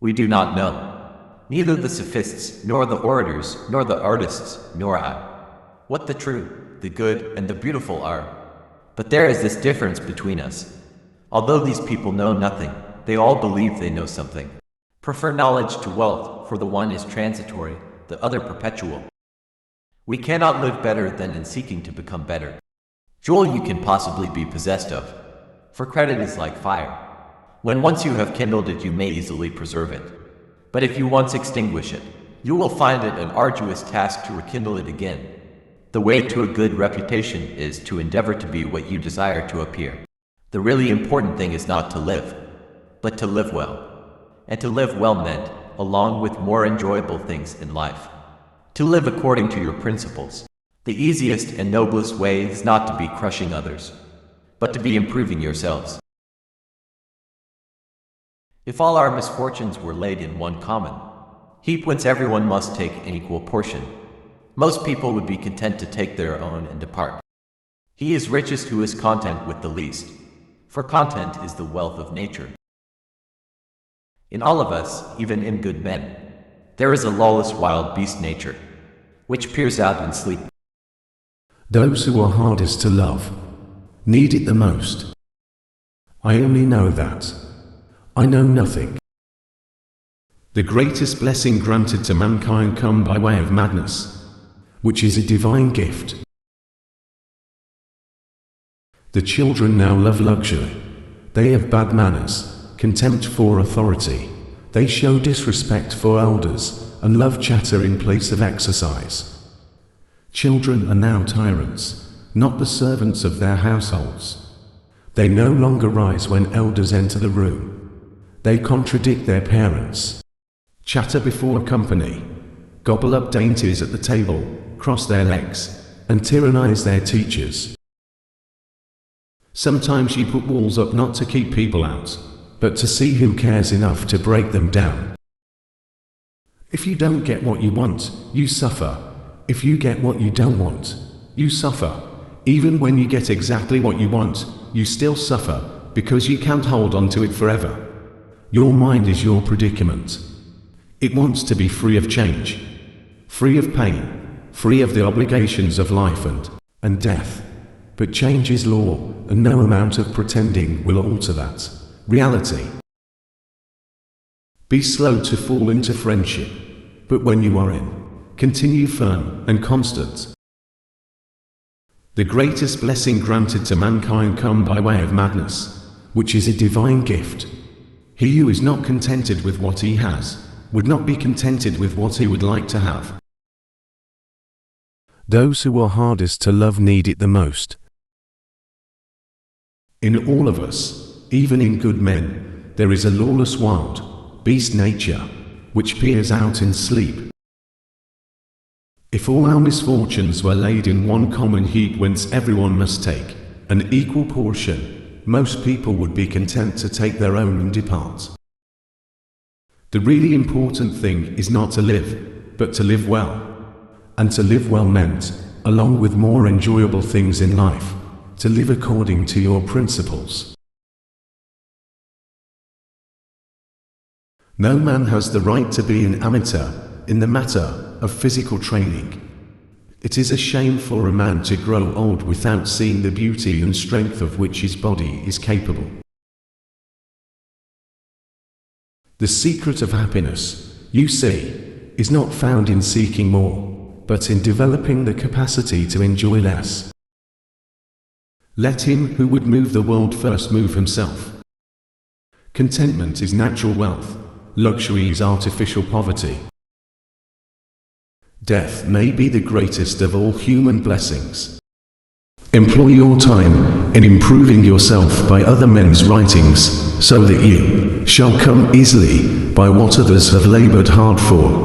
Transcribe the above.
We do not know. Neither the sophists, nor the orators, nor the artists, nor I. What the true, the good, and the beautiful are. But there is this difference between us. Although these people know nothing, they all believe they know something. Prefer knowledge to wealth, for the one is transitory, the other perpetual. We cannot live better than in seeking to become better. Jewel you can possibly be possessed of, for credit is like fire. When once you have kindled it, you may easily preserve it. But if you once extinguish it, you will find it an arduous task to rekindle it again. The way to a good reputation is to endeavor to be what you desire to appear. The really important thing is not to live, but to live well. And to live well meant, along with more enjoyable things in life, to live according to your principles. The easiest and noblest way is not to be crushing others, but to be improving yourselves. If all our misfortunes were laid in one common heap whence everyone must take an equal portion, most people would be content to take their own and depart. He is richest who is content with the least, for content is the wealth of nature. In all of us, even in good men, there is a lawless wild beast nature, which peers out in sleep. Those who are hardest to love need it the most. I only know that. I know nothing. The greatest blessing granted to mankind come by way of madness, which is a divine gift. The children now love luxury. They have bad manners, contempt for authority. They show disrespect for elders, and love chatter in place of exercise. Children are now tyrants, not the servants of their households. They no longer rise when elders enter the room. They contradict their parents, chatter before company, gobble up dainties at the table, cross their legs, and tyrannize their teachers. Sometimes you put walls up not to keep people out, but to see who cares enough to break them down. If you don't get what you want, you suffer. If you get what you don't want, you suffer. Even when you get exactly what you want, you still suffer, because you can't hold on to it forever. Your mind is your predicament. It wants to be free of change, free of pain, free of the obligations of life and death. But change is law, and no amount of pretending will alter that reality. Be slow to fall into friendship, but when you are in, continue firm and constant. The greatest blessing granted to mankind come by way of madness, which is a divine gift. He who is not contented with what he has, would not be contented with what he would like to have. Those who are hardest to love need it the most. In all of us, even in good men, there is a lawless wild beast nature, which peers out in sleep. If all our misfortunes were laid in one common heap whence everyone must take an equal portion, most people would be content to take their own and depart. The really important thing is not to live, but to live well. And to live well meant, along with more enjoyable things in life, to live according to your principles. No man has the right to be an amateur in the matter of physical training. It is a shame for a man to grow old without seeing the beauty and strength of which his body is capable. The secret of happiness, you see, is not found in seeking more, but in developing the capacity to enjoy less. Let him who would move the world first move himself. Contentment is natural wealth. Luxury is artificial poverty. Death may be the greatest of all human blessings. Employ your time in improving yourself by other men's writings, so that you shall come easily by what others have labored hard for.